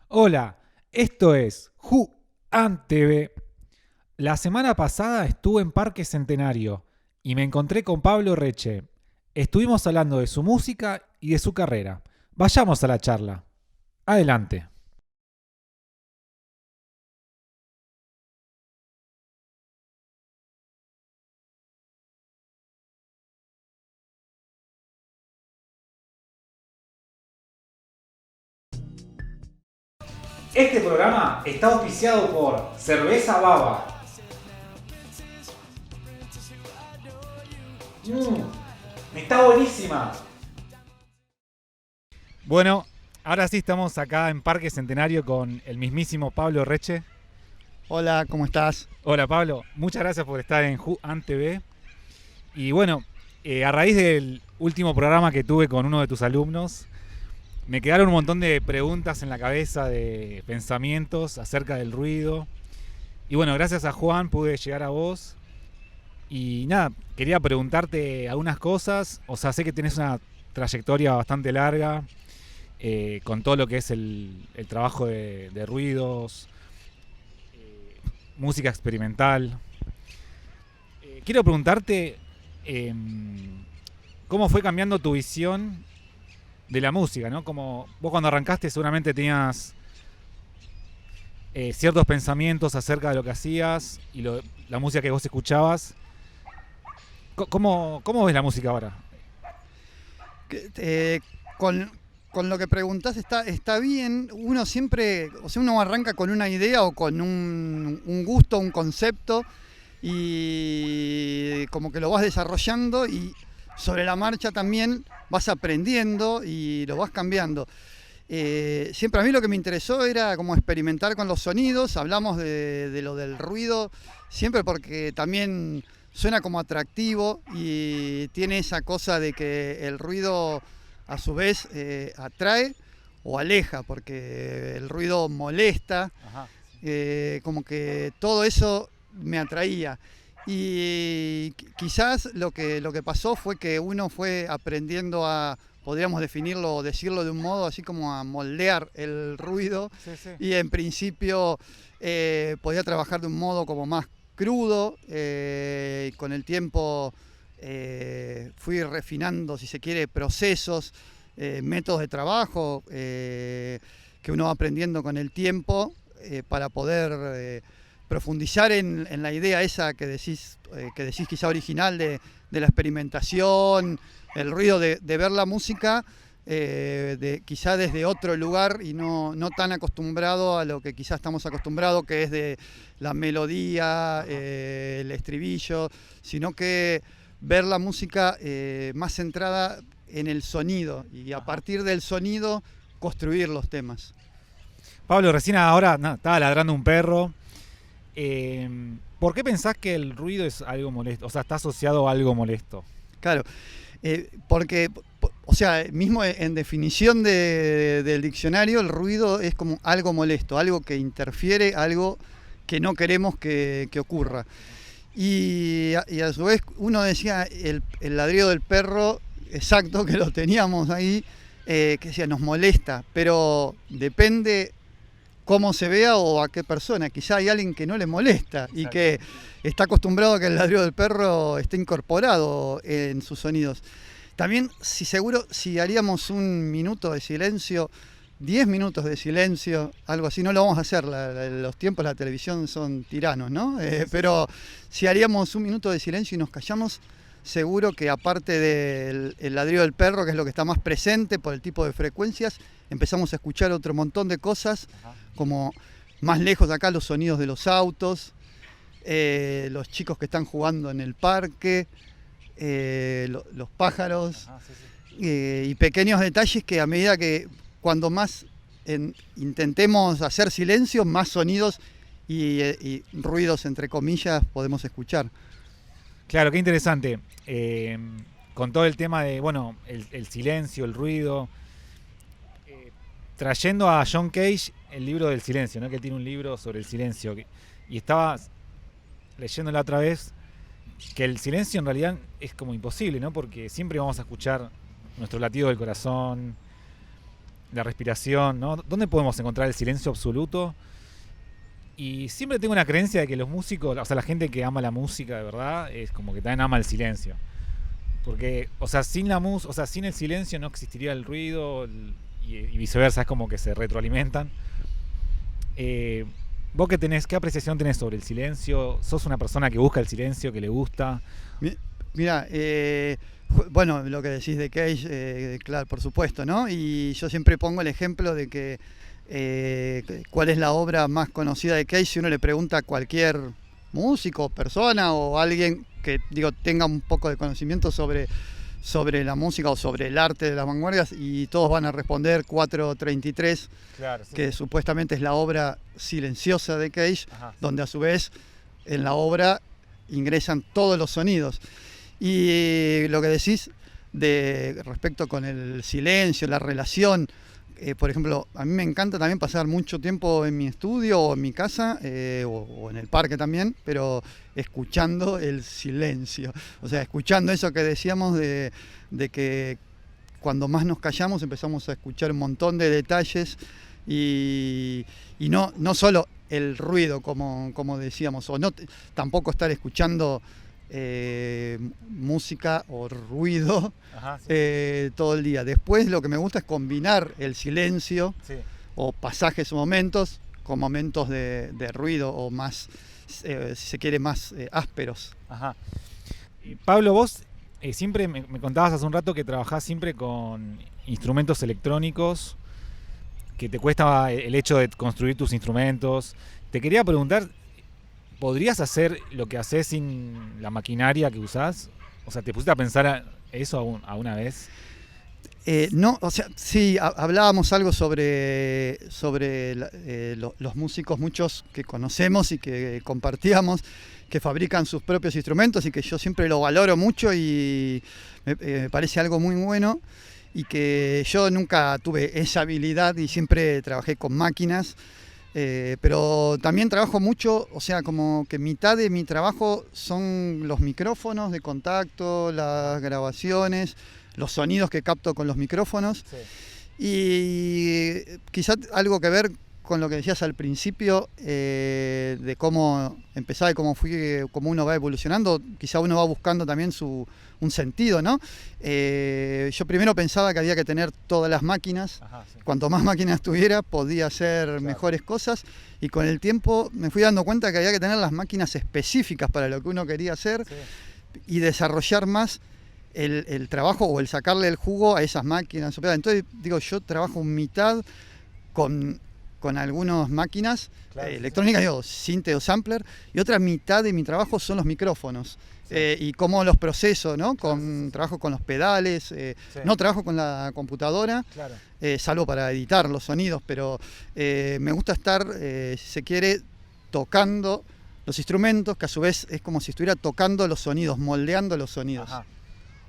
Hola, esto es Juan TV. La semana pasada estuve en Parque Centenario y me encontré con Pablo Reche. Estuvimos hablando de su música y de su carrera. Vayamos a la charla. Adelante. Este programa está auspiciado por Cerveza Baba. Está buenísima. Bueno, ahora sí estamos acá en Parque Centenario con el mismísimo Pablo Reche. Hola, ¿cómo estás? Hola Pablo, muchas gracias por estar en Juan TV. Y bueno, a raíz del último programa que tuve con uno de tus alumnos, me quedaron un montón de preguntas en la cabeza, de pensamientos acerca del ruido. Y bueno, gracias a Juan pude llegar a vos. Y nada, quería preguntarte algunas cosas. O sea, sé que tenés una trayectoria bastante larga con todo lo que es el trabajo de ruidos, música experimental. Quiero preguntarte cómo fue cambiando tu visión de la música, ¿no? Como vos cuando arrancaste seguramente tenías ciertos pensamientos acerca de lo que hacías y la música que vos escuchabas. ¿Cómo ves la música ahora? Que, eh, con, con lo que preguntás está bien. Uno siempre, o sea, uno arranca con una idea o con un gusto, un concepto y como que lo vas desarrollando y sobre la marcha también vas aprendiendo y lo vas cambiando. Siempre a mí lo que me interesó era como experimentar con los sonidos. Hablamos de lo del ruido siempre porque también suena como atractivo y tiene esa cosa de que el ruido a su vez atrae o aleja, porque el ruido molesta, Ajá. como que todo eso me atraía. Y quizás lo que pasó fue que uno fue aprendiendo a, podríamos definirlo o decirlo de un modo así como a moldear el ruido, Sí, sí. y en principio podía trabajar de un modo como más crudo. Con el tiempo fui refinando, si se quiere, procesos, métodos de trabajo que uno va aprendiendo con el tiempo para poder profundizar en la idea esa que decís quizá original de la experimentación, el ruido de ver la música quizá desde otro lugar y no tan acostumbrado a lo que quizá estamos acostumbrados, que es de la melodía, el estribillo, sino que ver la música más centrada en el sonido y a Ajá. partir del sonido construir los temas. Pablo, recién ahora estaba ladrando un perro. ¿Por qué pensás que el ruido es algo molesto? O sea, está asociado a algo molesto. Claro, porque, o sea, mismo en definición del diccionario, el ruido es como algo molesto, algo que interfiere, algo que no queremos que ocurra. Y a su vez uno decía el ladrido del perro, exacto, que lo teníamos ahí, que decía, nos molesta, pero depende cómo se vea o a qué persona. Quizá hay alguien que no le molesta y Exacto. que está acostumbrado a que el ladrido del perro esté incorporado en sus sonidos. También, si haríamos un minuto de silencio, 10 minutos de silencio, algo así, no lo vamos a hacer, los tiempos de la televisión son tiranos, ¿no? Pero si haríamos un minuto de silencio y nos callamos, seguro que aparte del el ladrido del perro, que es lo que está más presente por el tipo de frecuencias, empezamos a escuchar otro montón de cosas, Ajá. como más lejos de acá los sonidos de los autos, los chicos que están jugando en el parque, los pájaros, Ajá, sí, sí. y pequeños detalles que a medida que cuando más intentemos hacer silencio, más sonidos y ruidos entre comillas podemos escuchar. Claro, qué interesante. Con todo el tema de, bueno, el silencio, el ruido. eh, Trayendo a John Cage el libro del silencio, ¿no? Que tiene un libro sobre el silencio. Y estaba leyendo la otra vez que el silencio en realidad es como imposible, ¿no? Porque siempre vamos a escuchar nuestro latido del corazón, la respiración, ¿no? ¿Dónde podemos encontrar el silencio absoluto? Y siempre tengo una creencia de que los músicos, o sea, la gente que ama la música de verdad, es como que también ama el silencio. Porque, o sea, sin el silencio no existiría el ruido y viceversa, es como que se retroalimentan. ¿Vos qué apreciación tenés sobre el silencio? ¿Sos una persona que busca el silencio, que le gusta? Mira, bueno, lo que decís de Cage, claro, por supuesto, ¿no? Y yo siempre pongo el ejemplo de que cuál es la obra más conocida de Cage. Si uno le pregunta a cualquier músico, persona o alguien que tenga un poco de conocimiento sobre la música o sobre el arte de las vanguardias, y todos van a responder 433, claro, sí, que supuestamente es la obra silenciosa de Cage. Ajá. Donde a su vez en la obra ingresan todos los sonidos. Y lo que decís respecto con el silencio, la relación, por ejemplo, a mí me encanta también pasar mucho tiempo en mi estudio o en mi casa, o en el parque también, pero escuchando el silencio. O sea, escuchando eso que decíamos de que cuando más nos callamos empezamos a escuchar un montón de detalles y no solo el ruido, como decíamos, o no tampoco estar escuchando música o ruido. Ajá, sí, todo el día. Después lo que me gusta es combinar el silencio, sí, o pasajes o momentos con momentos de ruido o más, si se quiere, más ásperos. Ajá. Pablo, vos siempre me contabas hace un rato que trabajás siempre con instrumentos electrónicos, que te cuesta el hecho de construir tus instrumentos. Te quería preguntar, ¿podrías hacer lo que haces sin la maquinaria que usás? O sea, ¿te pusiste a pensar eso alguna vez? No, o sea, sí, hablábamos algo sobre los músicos, muchos que conocemos y que compartíamos, que fabrican sus propios instrumentos, y que yo siempre lo valoro mucho y me parece algo muy bueno, y que yo nunca tuve esa habilidad y siempre trabajé con máquinas. Pero también trabajo mucho, o sea, como que mitad de mi trabajo son los micrófonos de contacto, las grabaciones, los sonidos que capto con los micrófonos. Sí. Y quizás algo que ver con lo que decías al principio, de cómo empezaba y cómo uno va evolucionando. Quizá uno va buscando también un sentido, ¿no? Yo primero pensaba que había que tener todas las máquinas. Ajá, sí. Cuanto más máquinas tuviera, podía hacer, claro, mejores cosas. Y con el tiempo me fui dando cuenta que había que tener las máquinas específicas para lo que uno quería hacer, sí, y desarrollar más el trabajo o el sacarle el jugo a esas máquinas. Entonces, yo trabajo mitad con algunas máquinas, claro, electrónicas, synth o sampler, y otra mitad de mi trabajo son los micrófonos. Sí. Y cómo los proceso, ¿no? Trabajo con los pedales, sí, no trabajo con la computadora, claro, salvo para editar los sonidos, pero me gusta estar, si se quiere, tocando los instrumentos, que a su vez es como si estuviera tocando los sonidos, moldeando los sonidos. Ajá.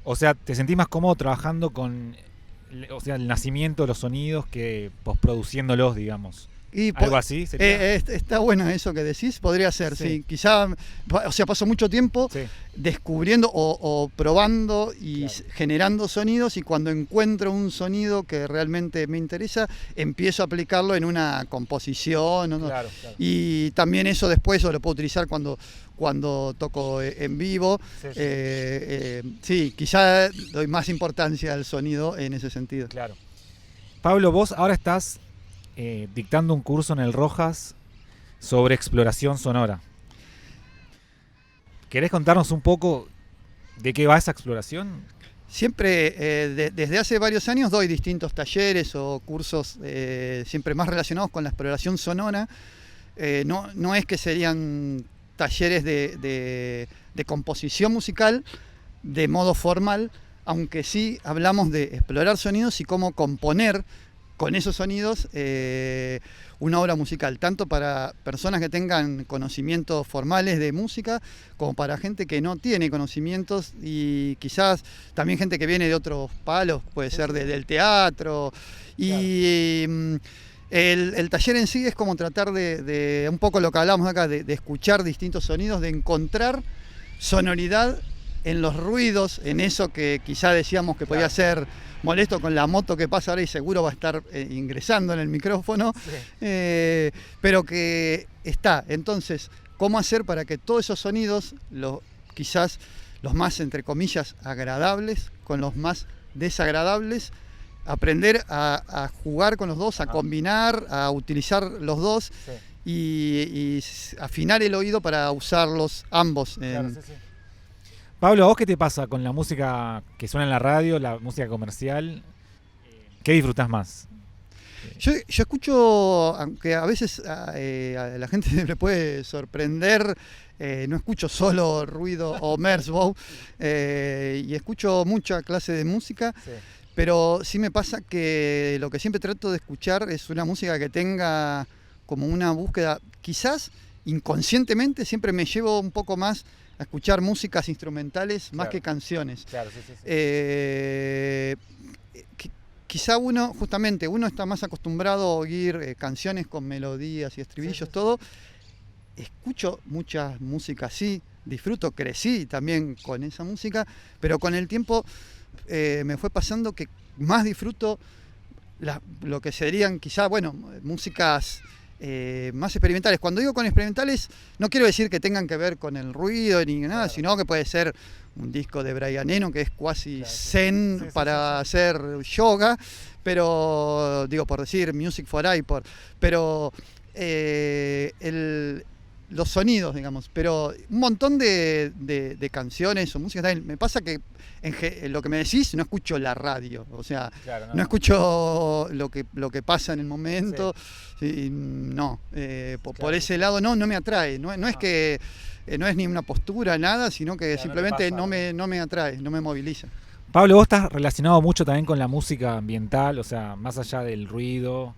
O sea, ¿te sentís más cómodo trabajando con, o sea, el nacimiento de los sonidos que posproduciéndolos, digamos? Y ¿algo así sería? Está bueno eso que decís, podría ser, sí. Sí. Quizá, o sea, paso mucho tiempo, sí, descubriendo o probando y, claro, generando sonidos, y cuando encuentro un sonido que realmente me interesa, empiezo a aplicarlo en una composición, ¿no? Claro, claro. Y también eso después lo puedo utilizar cuando toco en vivo. Sí, sí. Sí, quizá doy más importancia al sonido en ese sentido. Claro. Pablo, vos ahora estás dictando un curso en el Rojas sobre exploración sonora. ¿Querés contarnos un poco de qué va esa exploración? Siempre, desde hace varios años, doy distintos talleres o cursos siempre más relacionados con la exploración sonora. No es que serían talleres de composición musical de modo formal, aunque sí hablamos de explorar sonidos y cómo componer con esos sonidos una obra musical, tanto para personas que tengan conocimientos formales de música, como para gente que no tiene conocimientos, y quizás también gente que viene de otros palos, puede ser del teatro. Y claro, el taller en sí es como tratar de un poco lo que hablamos acá, de escuchar distintos sonidos, de encontrar sonoridad en los ruidos, en eso que quizá decíamos que podía ser molesto con la moto que pasa ahora y seguro va a estar ingresando en el micrófono, pero que está. Entonces, ¿cómo hacer para que todos esos sonidos, quizás los más, entre comillas, agradables, con los más desagradables, aprender a jugar con los dos, a combinar, a utilizar los dos y afinar el oído para usarlos ambos? Pablo, ¿a vos qué te pasa con la música que suena en la radio, la música comercial? ¿Qué disfrutás más? Yo escucho, aunque a veces a la gente le puede sorprender, no escucho solo ruido o Merzbow, y escucho mucha clase de música, pero sí me pasa que lo que siempre trato de escuchar es una música que tenga como una búsqueda, quizás inconscientemente siempre me llevo un poco más a escuchar músicas instrumentales más que canciones. Quizá uno está más acostumbrado a oír canciones con melodías y estribillos, todo. Escucho mucha música así, disfruto, crecí también con esa música, pero con el tiempo me fue pasando que más disfruto lo que serían quizá, músicas más experimentales. Cuando digo con experimentales, no quiero decir que tengan que ver con el ruido ni nada, sino que puede ser un disco de Brian Eno que es cuasi zen para hacer yoga, pero digo, por decir Music for iPod, pero los sonidos, digamos, pero un montón de canciones o música también. Me pasa que lo que me decís, no escucho la radio, o sea, no escucho lo que pasa en el momento, por ese lado no me atrae, no es que no es ni una postura, nada, sino que simplemente no me atrae, no me moviliza. Pablo, vos estás relacionado mucho también con la música ambiental, o sea, más allá del ruido.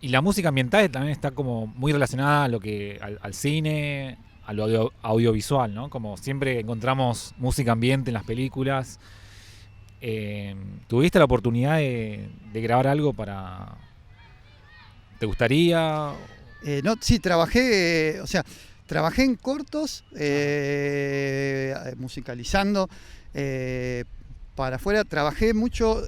Y la música ambiental también está como muy relacionada a al cine, a lo audiovisual, ¿no? Como siempre encontramos música ambiente en las películas. ¿Tuviste la oportunidad de grabar algo para...? ¿Te gustaría? Sí, trabajé en cortos, musicalizando para afuera. Trabajé mucho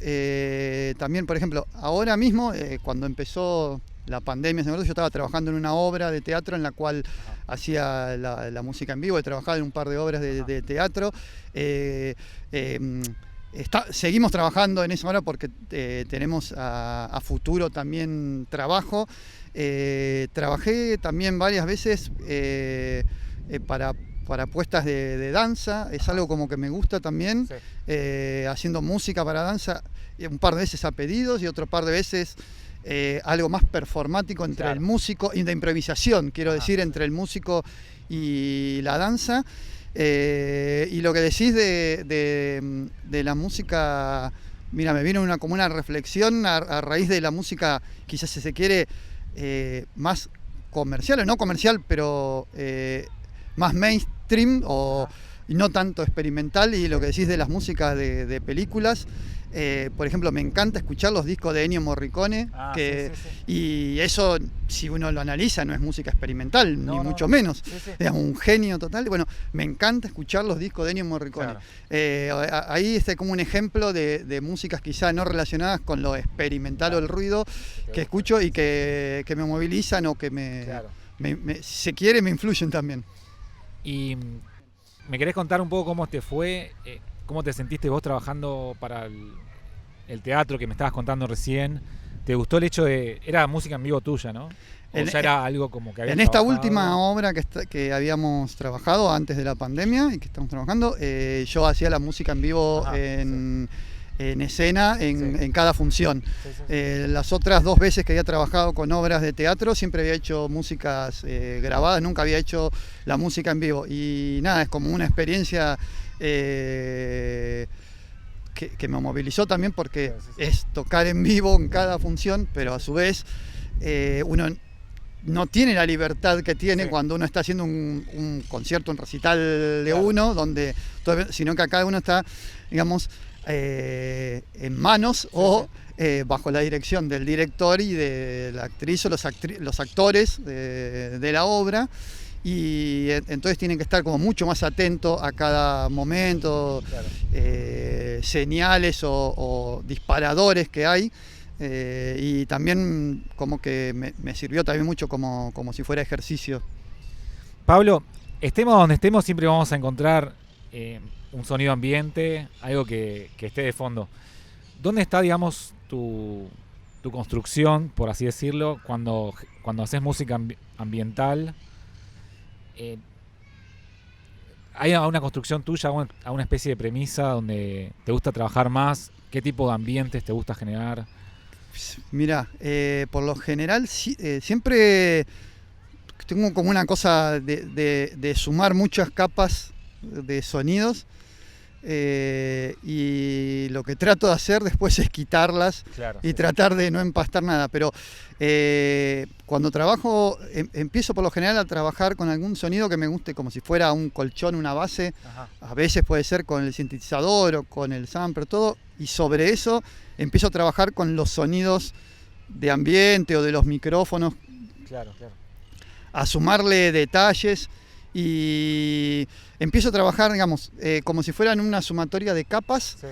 también, por ejemplo, ahora mismo, cuando empezó la pandemia, yo estaba trabajando en una obra de teatro en la cual hacía la música en vivo. He trabajado en un par de obras de teatro. Seguimos trabajando en eso ahora porque tenemos a futuro también trabajo. Trabajé también varias veces para puestas de danza, es algo como que me gusta también, haciendo música para danza, un par de veces a pedidos y otro par de veces algo más performático entre el músico y de improvisación, quiero decir, entre el músico y la danza. Y lo que decís de la música, mira, me vino como una reflexión a raíz de la música, quizás si se quiere, más comercial o no comercial, pero más mainstream y no tanto experimental, y lo que decís de las músicas de películas. Por ejemplo, me encanta escuchar los discos de Ennio Morricone, y eso, si uno lo analiza, no es música experimental, ni mucho menos. Es un genio total. Bueno, me encanta escuchar los discos de Ennio Morricone. Ahí está como un ejemplo de músicas quizá no relacionadas con lo experimental o el ruido que escucho y que me movilizan o que si se quiere, me influyen también. ¿Y me querés contar un poco cómo te fue? ¿Cómo te sentiste vos trabajando para el teatro que me estabas contando recién? ¿Te gustó el hecho de... Era música en vivo tuya, ¿no? ¿O ya era algo como que habías En esta trabajado? última obra que habíamos trabajado antes de la pandemia y que estamos trabajando, yo hacía la música en vivo en escena, en cada función. Las otras 2 veces que había trabajado con obras de teatro siempre había hecho músicas grabadas, nunca había hecho la música en vivo. Y nada, es como una experiencia que me movilizó también porque es tocar en vivo en cada función, pero a su vez uno no tiene la libertad que tiene cuando uno está haciendo un concierto, un recital de uno, sino que acá uno está, digamos, en manos bajo la dirección del director y de la actriz o los actores de la obra. y entonces tienen que estar como mucho más atentos a cada momento, Claro. Señales o disparadores que hay. Y también como que me sirvió también mucho como si fuera ejercicio. Pablo, estemos donde estemos, siempre vamos a encontrar un sonido ambiente, algo que esté de fondo. ¿Dónde está, digamos, tu construcción, por así decirlo, cuando haces música ambiental? ¿Hay una construcción tuya, alguna especie de premisa donde te gusta trabajar más? ¿Qué tipo de ambientes te gusta generar? Mira, por lo general siempre tengo como una cosa de sumar muchas capas de sonidos, y lo que trato de hacer después es quitarlas, Claro, y sí. tratar de no empastar nada. Pero cuando trabajo, empiezo por lo general a trabajar con algún sonido que me guste, como si fuera un colchón, una base. Ajá. A veces puede ser con el sintetizador o con el sampler, todo, y sobre eso empiezo a trabajar con los sonidos de ambiente o de los micrófonos, Claro, claro. a sumarle detalles, y empiezo a trabajar, digamos, como si fueran una sumatoria de capas, Sí.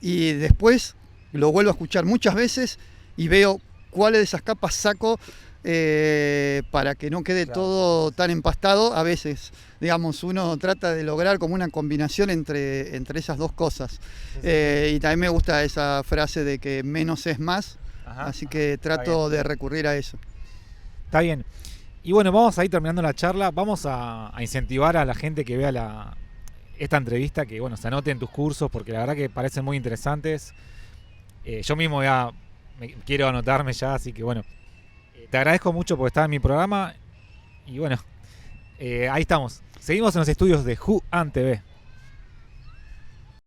y después lo vuelvo a escuchar muchas veces y veo cuáles de esas capas saco, para que no quede Claro. todo tan empastado. A veces, digamos, uno trata de lograr como una combinación entre esas dos cosas. Y también me gusta esa frase de que menos es más, Ajá. así que trato de recurrir a eso. Está bien. Y bueno, vamos a ir terminando la charla. Vamos a incentivar a la gente que vea esta entrevista, que bueno, se anote en tus cursos, porque la verdad que parecen muy interesantes. Yo mismo ya quiero anotarme ya, así que bueno, te agradezco mucho por estar en mi programa. Y bueno, ahí estamos. Seguimos en los estudios de Who TV.